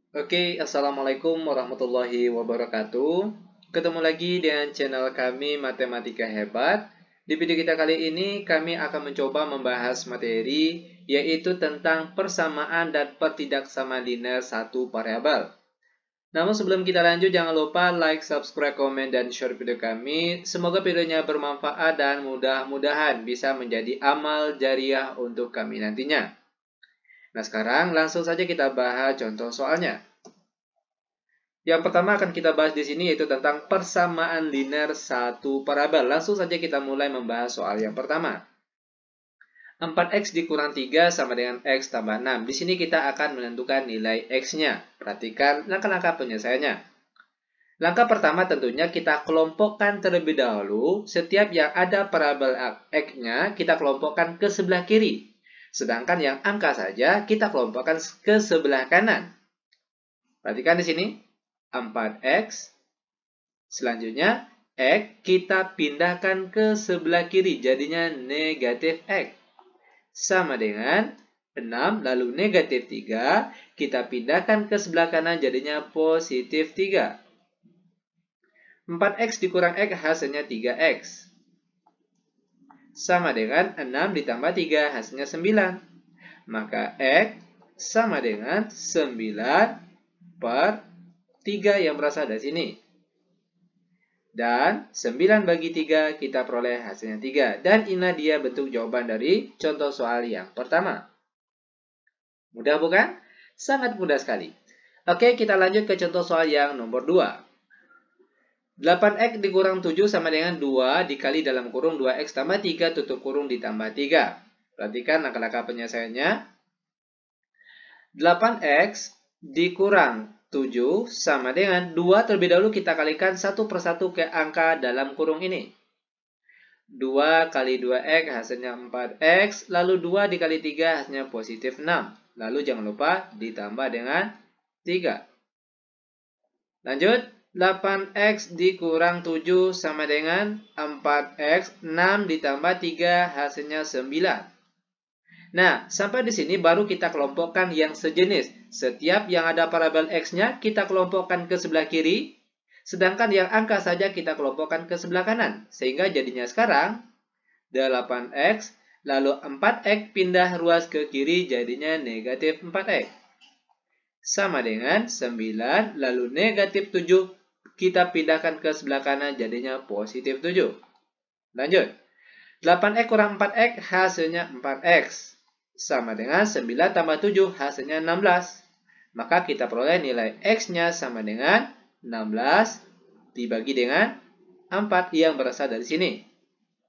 Oke, Assalamualaikum warahmatullahi wabarakatuh. Ketemu lagi dengan channel kami Matematika Hebat. Di video kita kali ini, kami akan mencoba membahas materi, yaitu tentang persamaan dan pertidaksamaan linear satu variabel. Namun sebelum kita lanjut, jangan lupa like, subscribe, komen, dan share video kami. Semoga videonya bermanfaat dan mudah-mudahan bisa menjadi amal jariah untuk kami nantinya. Nah, sekarang langsung saja kita bahas contoh soalnya. Yang pertama akan kita bahas di sini yaitu tentang persamaan linear satu parabel. Langsung saja kita mulai membahas soal yang pertama. 4x dikurang 3 sama dengan x tambah 6. Di sini kita akan menentukan nilai x-nya. Perhatikan langkah-langkah penyelesaiannya. Langkah pertama tentunya kita kelompokkan terlebih dahulu. Setiap yang ada parabel x-nya kita kelompokkan ke sebelah kiri. Sedangkan yang angka saja kita kelompokkan ke sebelah kanan. Perhatikan di sini. 4x. Selanjutnya, x kita pindahkan ke sebelah kiri, jadinya negatif x. Sama dengan 6, lalu negatif 3, kita pindahkan ke sebelah kanan, jadinya positif 3. 4x dikurang x hasilnya 3x. Sama dengan 6 ditambah 3 hasilnya 9. Maka x sama dengan 9 per 3 yang berasal dari sini. Dan 9 bagi 3 kita peroleh hasilnya 3. Dan ini dia bentuk jawaban dari contoh soal yang pertama. Mudah bukan? Sangat mudah sekali. Oke, kita lanjut ke contoh soal yang nomor 2. 8x dikurang 7 sama dengan 2 dikali dalam kurung 2x tambah 3 tutup kurung ditambah 3. Perhatikan langkah-langkah penyelesaiannya. 8x dikurang 7 sama dengan 2 terlebih dahulu kita kalikan satu persatu ke angka dalam kurung ini. 2 kali 2x hasilnya 4x, lalu 2 dikali 3 hasilnya positif 6. Lalu jangan lupa ditambah dengan 3. Lanjut, 8x dikurang 7 sama dengan 4x, 6 ditambah 3 hasilnya 9. Nah, sampai di sini baru kita kelompokkan yang sejenis. Setiap yang ada parabel x-nya kita kelompokkan ke sebelah kiri, sedangkan yang angka saja kita kelompokkan ke sebelah kanan. Sehingga jadinya sekarang 8x, lalu 4x pindah ruas ke kiri jadinya negatif 4x. Sama dengan 9, lalu negatif 7 kita pindahkan ke sebelah kanan jadinya positif 7. Lanjut. 8x kurang 4x hasilnya 4x. Sama dengan 9 tambah 7 hasilnya 16. Maka kita peroleh nilai x-nya sama dengan 16 dibagi dengan 4 yang berasal dari sini.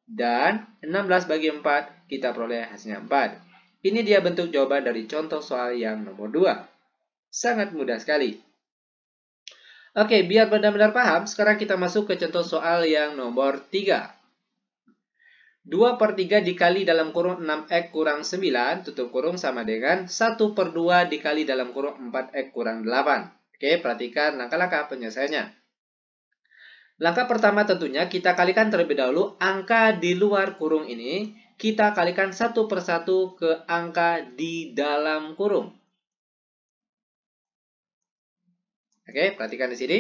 Dan 16 bagi 4 kita peroleh hasilnya 4. Ini dia bentuk jawaban dari contoh soal yang nomor 2. Sangat mudah sekali. Oke, biar benar-benar paham, sekarang kita masuk ke contoh soal yang nomor 3. 2 per 3 dikali dalam kurung 6x kurang 9, tutup kurung sama dengan 1 per 2 dikali dalam kurung 4x kurang 8. Oke, perhatikan langkah-langkah penyelesaiannya. Langkah pertama tentunya kita kalikan terlebih dahulu angka di luar kurung ini. Kita kalikan satu persatu ke angka di dalam kurung. Oke, perhatikan di sini.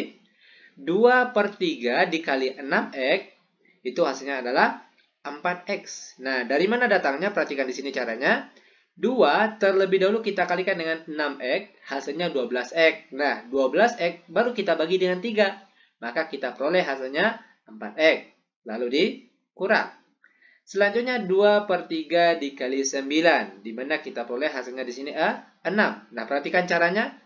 2 per 3 dikali 6x, itu hasilnya adalah 4x. Nah, dari mana datangnya? Perhatikan di sini caranya. 2 terlebih dahulu kita kalikan dengan 6x, hasilnya 12x. Nah, 12x baru kita bagi dengan 3. Maka kita peroleh hasilnya 4x. Lalu dikurang. Selanjutnya 2 per 3 dikali 9. Dimana kita peroleh hasilnya di sini 6. Nah, perhatikan caranya.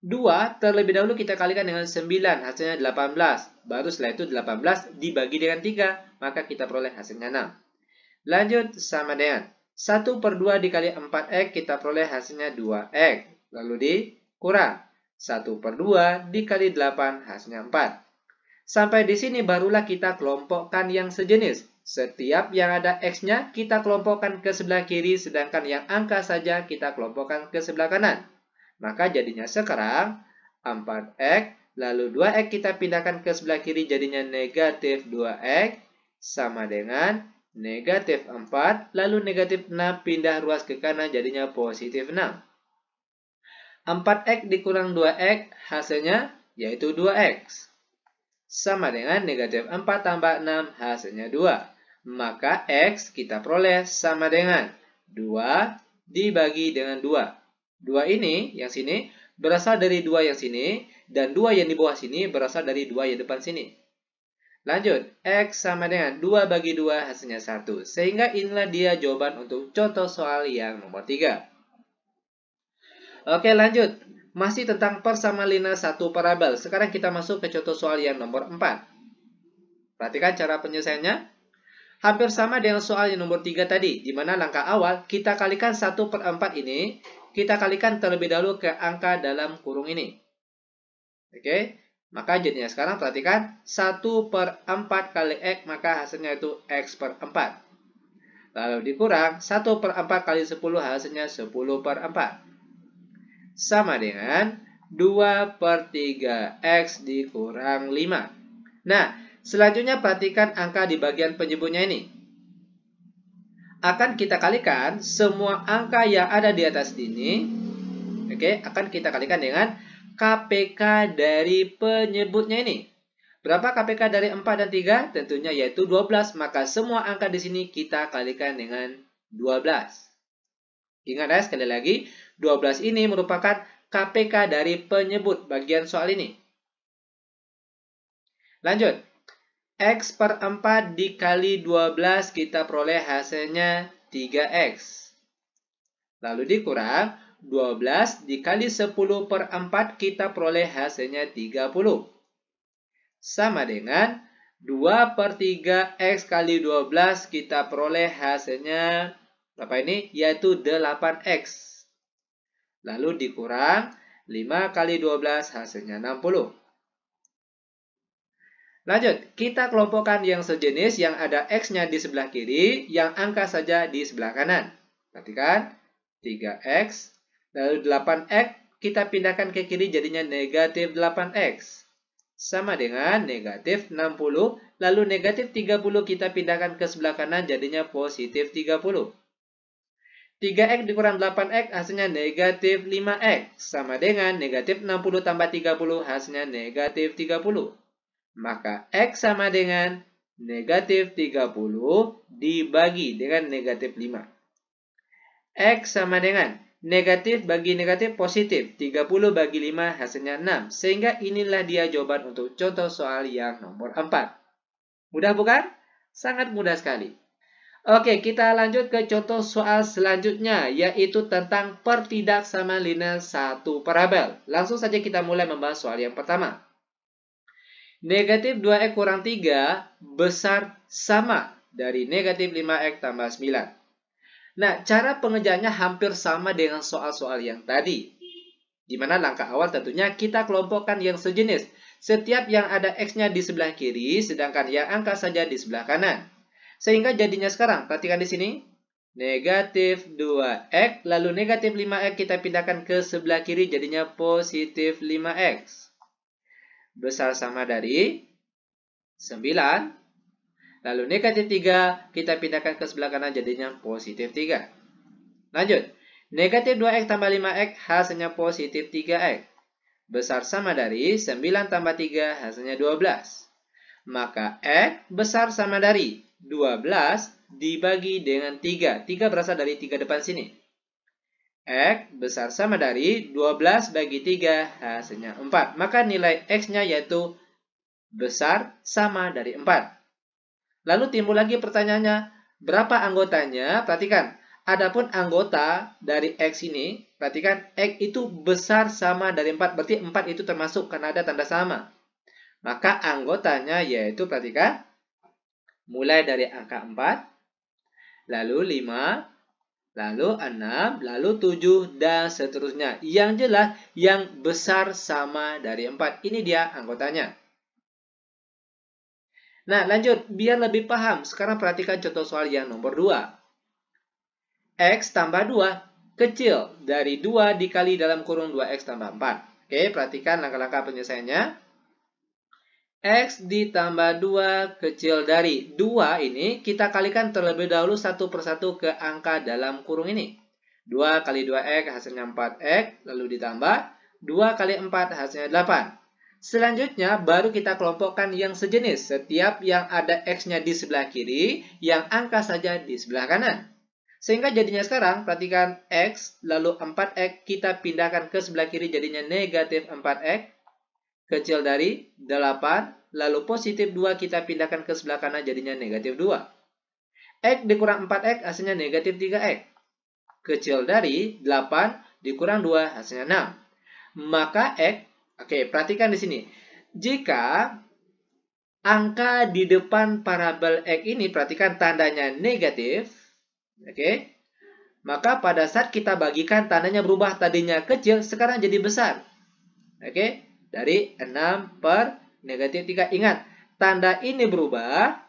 2 terlebih dahulu kita kalikan dengan 9, hasilnya 18. Baru setelah itu 18 dibagi dengan 3, maka kita peroleh hasilnya 6. Lanjut sama dengan 1 per 2 dikali 4x, kita peroleh hasilnya 2x. Lalu dikurang 1 per 2 dikali 8, hasilnya 4. Sampai di sini barulah kita kelompokkan yang sejenis. Setiap yang ada x-nya kita kelompokkan ke sebelah kiri, sedangkan yang angka saja kita kelompokkan ke sebelah kanan. Maka jadinya sekarang 4x, lalu 2x kita pindahkan ke sebelah kiri jadinya negatif 2x, sama dengan negatif 4, lalu negatif 6 pindah ruas ke kanan jadinya positif 6. 4x dikurang 2x hasilnya yaitu 2x. Sama dengan negatif 4 tambah 6 hasilnya 2. Maka x kita peroleh sama dengan 2 dibagi dengan 2. 2 ini, yang sini, berasal dari 2 yang sini, dan 2 yang di bawah sini berasal dari 2 yang depan sini. Lanjut, x sama dengan 2 bagi 2 hasilnya 1. Sehingga inilah dia jawaban untuk contoh soal yang nomor 3. Oke, lanjut. Masih tentang persamaan linear satu parabel. Sekarang kita masuk ke contoh soal yang nomor 4. Perhatikan cara penyelesaiannya. Hampir sama dengan soal yang nomor 3 tadi, di mana langkah awal kita kalikan 1/4 ini, kita kalikan terlebih dahulu ke angka dalam kurung ini. Oke, maka jadinya sekarang perhatikan 1/4 kali x, maka hasilnya itu x per 4. Lalu dikurang 1/4 kali 10 hasilnya 10/4. Sama dengan 2/3 x dikurang 5. Nah, selanjutnya perhatikan angka di bagian penyebutnya ini. Akan kita kalikan semua angka yang ada di atas ini. Oke, akan kita kalikan dengan KPK dari penyebutnya ini. Berapa KPK dari 4 dan 3? Tentunya yaitu 12. Maka semua angka di sini kita kalikan dengan 12. Ingat ya, sekali lagi, 12 ini merupakan KPK dari penyebut bagian soal ini. Lanjut. X per 4 dikali 12 kita peroleh hasilnya 3x. Lalu dikurang 12 dikali 10/4 kita peroleh hasilnya 30. Sama dengan 2/3 x kali 12 kita peroleh hasilnya berapa ini? Yaitu 8x. Lalu dikurang 5 kali 12 hasilnya 60. Lanjut, kita kelompokkan yang sejenis yang ada x-nya di sebelah kiri, yang angka saja di sebelah kanan. Perhatikan, 3x, lalu 8x, kita pindahkan ke kiri jadinya negatif 8x. Sama dengan negatif 60, lalu negatif 30 kita pindahkan ke sebelah kanan jadinya positif 30. 3x dikurang 8x hasilnya negatif 5x. Sama dengan negatif 60 tambah 30 hasilnya negatif 30. Maka x sama dengan negatif 30 dibagi dengan negatif 5. X sama dengan negatif bagi negatif positif. 30 bagi 5 hasilnya 6. Sehingga inilah dia jawaban untuk contoh soal yang nomor 4. Mudah bukan? Sangat mudah sekali. Oke, kita lanjut ke contoh soal selanjutnya, yaitu tentang pertidaksamaan linear satu parabel. Langsung saja kita mulai membahas soal yang pertama. Negatif 2x kurang 3 besar sama dari negatif 5x tambah 9. Nah, cara pengerjaannya hampir sama dengan soal-soal yang tadi. Di mana langkah awal tentunya kita kelompokkan yang sejenis. Setiap yang ada x-nya di sebelah kiri, sedangkan yang angka saja di sebelah kanan. Sehingga jadinya sekarang, perhatikan di sini. Negatif 2x, lalu negatif 5x kita pindahkan ke sebelah kiri jadinya positif 5x. Besar sama dari 9. Lalu negatif 3 kita pindahkan ke sebelah kanan jadinya positif 3. Lanjut. Negatif 2x tambah 5x hasilnya positif 3x. Besar sama dari 9 tambah 3 hasilnya 12. Maka x besar sama dari 12 dibagi dengan 3. 3 berasal dari 3 depan sini. X besar sama dari 12 bagi 3 hasilnya 4. Maka nilai X-nya yaitu besar sama dari 4. Lalu timbul lagi pertanyaannya, berapa anggotanya? Perhatikan, adapun anggota dari X ini, perhatikan X itu besar sama dari 4. Berarti 4 itu termasuk karena ada tanda sama. Maka anggotanya yaitu, perhatikan, mulai dari angka 4, lalu 5, lalu 6, lalu 7, dan seterusnya. Yang jelas, yang besar sama dari 4. Ini dia anggotanya. Nah, lanjut. Biar lebih paham, sekarang perhatikan contoh soal yang nomor 2. X tambah 2 kecil dari 2 dikali dalam kurung 2X tambah 4. Oke, perhatikan langkah-langkah penyelesaiannya. X ditambah 2 kecil dari 2 ini kita kalikan terlebih dahulu satu persatu ke angka dalam kurung ini. 2 kali 2X hasilnya 4X, lalu ditambah 2 kali 4 hasilnya 8. Selanjutnya baru kita kelompokkan yang sejenis. Setiap yang ada X-nya di sebelah kiri, yang angka saja di sebelah kanan. Sehingga jadinya sekarang, perhatikan X, lalu 4X kita pindahkan ke sebelah kiri jadinya negatif 4X. Kecil dari 8, lalu positif 2 kita pindahkan ke sebelah kanan jadinya negatif 2. X dikurang 4X hasilnya negatif 3X. Kecil dari 8 dikurang 2 hasilnya 6. Maka X, oke, perhatikan di sini. Jika angka di depan parabel X ini, perhatikan tandanya negatif, oke, maka pada saat kita bagikan tandanya berubah, tadinya kecil, sekarang jadi besar. Oke, dari 6 per negatif 3. Ingat, tanda ini berubah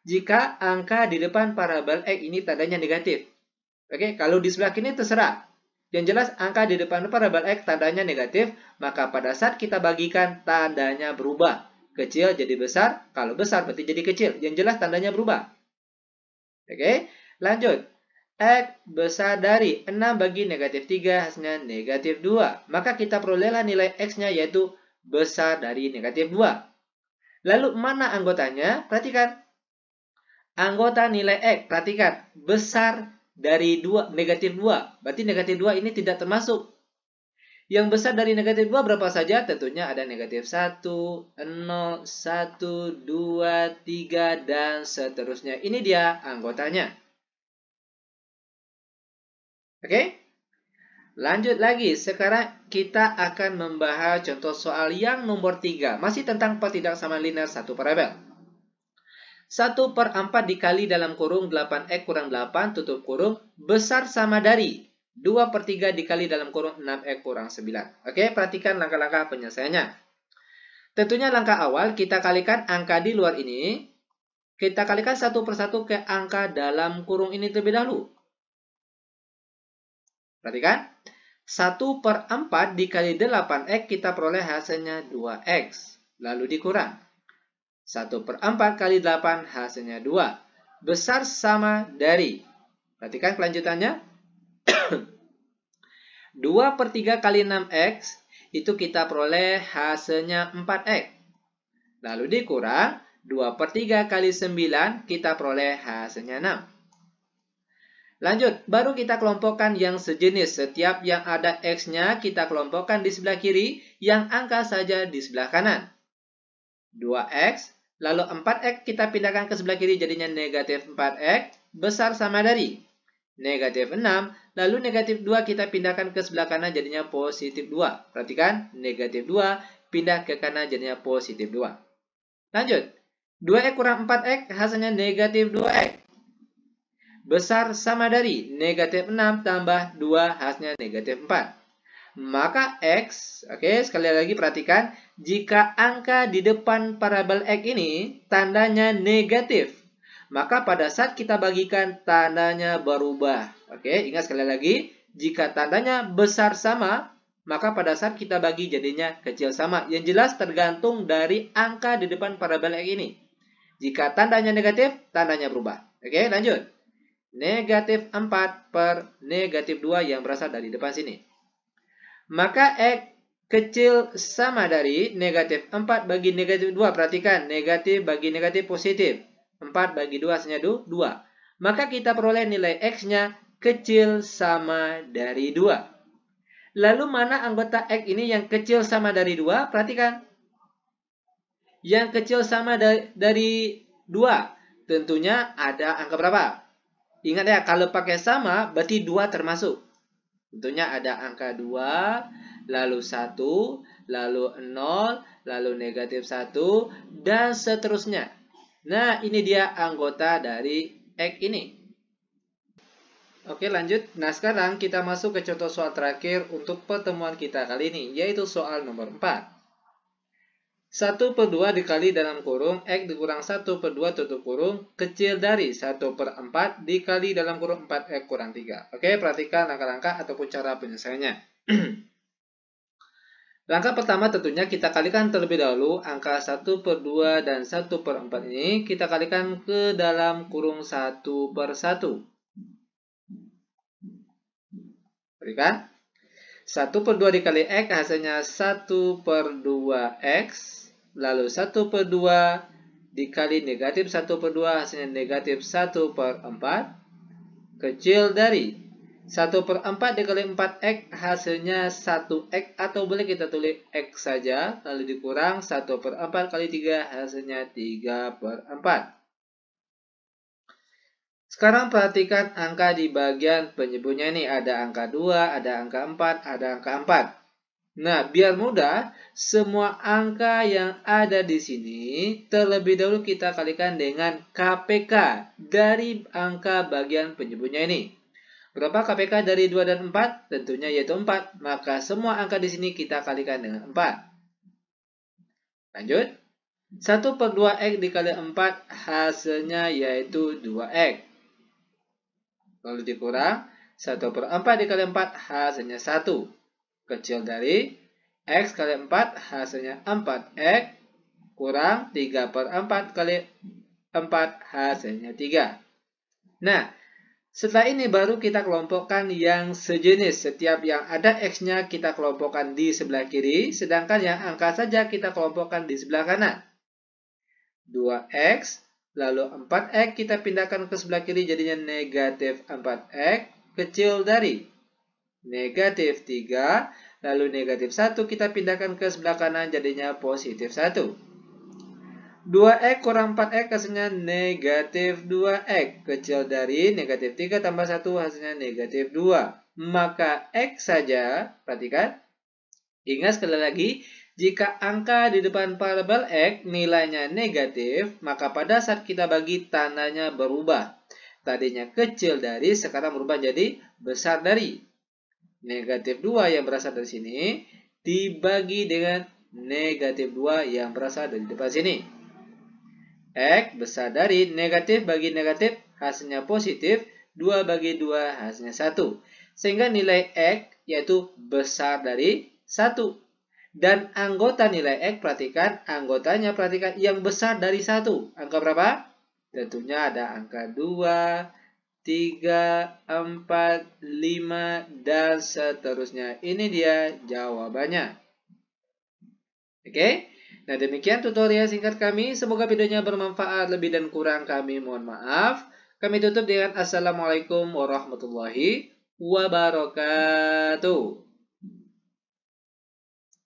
jika angka di depan parabel X ini tandanya negatif. Oke, kalau di sebelah kiri terserah. Yang jelas angka di depan parabel X tandanya negatif, maka pada saat kita bagikan tandanya berubah. Kecil jadi besar, kalau besar berarti jadi kecil. Yang jelas tandanya berubah. Oke, lanjut. X besar dari 6 bagi negatif 3 hasilnya negatif 2. Maka kita perolehlah nilai X-nya yaitu besar dari negatif 2. Lalu mana anggotanya? Perhatikan. Anggota nilai X, perhatikan. Besar dari 2, negatif 2. Berarti negatif 2 ini tidak termasuk. Yang besar dari negatif 2 berapa saja? Tentunya ada negatif 1, 0, 1, 2, 3, dan seterusnya. Ini dia anggotanya. Oke? Lanjut lagi. Sekarang kita akan membahas contoh soal yang nomor 3. Masih tentang pertidaksamaan linear satu parabel. 1 per 4 dikali dalam kurung 8X kurang 8 tutup kurung besar sama dari 2 per 3 dikali dalam kurung 6X kurang 9. Oke, perhatikan langkah-langkah penyelesaiannya. Tentunya langkah awal kita kalikan angka di luar ini. Kita kalikan satu persatu ke angka dalam kurung ini terlebih dahulu. Perhatikan. 1 per 4 dikali 8X kita peroleh hasilnya 2X. Lalu dikurang. 1 per 4 kali 8 hasilnya 2. Besar sama dari. Perhatikan kelanjutannya. 2 per 3 kali 6X. Itu kita peroleh hasilnya 4X. Lalu dikurang. 2 per 3 kali 9. Kita peroleh hasilnya 6. Lanjut. Baru kita kelompokkan yang sejenis. Setiap yang ada X-nya kita kelompokkan di sebelah kiri. Yang angka saja di sebelah kanan. 2X. Lalu 4X kita pindahkan ke sebelah kiri jadinya negatif 4X. Besar sama dari negatif 6. Lalu negatif 2 kita pindahkan ke sebelah kanan jadinya positif 2. Perhatikan, negatif 2 pindah ke kanan jadinya positif 2. Lanjut. 2X kurang 4X hasilnya negatif 2X. Besar sama dari negatif 6 tambah 2 hasilnya negatif 4. Maka X, oke, sekali lagi perhatikan, jika angka di depan parabel X ini tandanya negatif, maka pada saat kita bagikan tandanya berubah. Oke, ingat sekali lagi, jika tandanya besar sama, maka pada saat kita bagi jadinya kecil sama. Yang jelas tergantung dari angka di depan parabel X ini. Jika tandanya negatif, tandanya berubah. Oke, lanjut. Negatif 4 per negatif 2 yang berasal dari depan sini. Maka X kecil sama dari negatif 4 bagi negatif 2. Perhatikan, negatif bagi negatif positif. 4 bagi 2 hasilnya 2. Maka kita peroleh nilai X-nya kecil sama dari 2. Lalu mana anggota X ini yang kecil sama dari 2? Perhatikan. Yang kecil sama dari 2. Tentunya ada angka berapa? Ingat ya, kalau pakai sama berarti 2 termasuk. Tentunya ada angka 2, lalu 1, lalu 0, lalu negatif 1, dan seterusnya. Nah, ini dia anggota dari X ini. Oke, lanjut. Nah, sekarang kita masuk ke contoh soal terakhir untuk pertemuan kita kali ini, yaitu soal nomor 4. 1 per 2 dikali dalam kurung X dikurang 1 per 2 tutup kurung kecil dari 1 per 4 dikali dalam kurung 4X kurang 3. Oke, perhatikan langkah-langkah ataupun cara penyelesaiannya. Langkah pertama tentunya kita kalikan terlebih dahulu angka 1 per 2 dan 1 per 4 ini kita kalikan ke dalam kurung 1 per 1. Perhatikan. 1/2 dikali X hasilnya 1/2X. Lalu 1/2 dikali negatif 1/2 hasilnya negatif 1/4. Kecil dari 1/4 dikali 4X hasilnya 1X. Atau boleh kita tulis X saja. Lalu dikurang 1/4 kali 3 hasilnya 3/4. Sekarang perhatikan angka di bagian penyebutnya ini. Ada angka 2, ada angka 4, ada angka 4. Nah, biar mudah, semua angka yang ada di sini terlebih dahulu kita kalikan dengan KPK dari angka bagian penyebutnya ini. Berapa KPK dari 2 dan 4? Tentunya yaitu 4. Maka semua angka di sini kita kalikan dengan 4. Lanjut. 1/2X dikali 4 hasilnya yaitu 2X. Lalu dikurang 1/4 dikali 4 hasilnya 1. Kecil dari X kali 4 hasilnya 4X. Kurang 3/4 kali 4 hasilnya 3. Nah, setelah ini baru kita kelompokkan yang sejenis. Setiap yang ada X-nya kita kelompokkan di sebelah kiri. Sedangkan yang angka saja kita kelompokkan di sebelah kanan. 2X. Lalu 4X kita pindahkan ke sebelah kiri jadinya negatif 4X. Kecil dari negatif 3. Lalu negatif 1 kita pindahkan ke sebelah kanan jadinya positif 1. 2X kurang 4X hasilnya negatif 2X. Kecil dari negatif 3 tambah 1 hasilnya negatif 2. Maka X saja, perhatikan. Ingat sekali lagi, jika angka di depan variabel X nilainya negatif, maka pada saat kita bagi tandanya berubah. Tadinya kecil dari, sekarang berubah jadi besar dari. Negatif 2 yang berasal dari sini, dibagi dengan negatif 2 yang berasal dari depan sini. X besar dari, negatif bagi negatif, hasilnya positif, 2 bagi 2 hasilnya 1. Sehingga nilai X yaitu besar dari 1. Dan anggota nilai X, perhatikan, anggotanya perhatikan yang besar dari 1. Angka berapa? Tentunya ada angka 2, 3, 4, 5, dan seterusnya. Ini dia jawabannya. Oke? Nah, demikian tutorial singkat kami. Semoga videonya bermanfaat. Lebih dan kurang kami mohon maaf. Kami tutup dengan Assalamualaikum warahmatullahi wabarakatuh.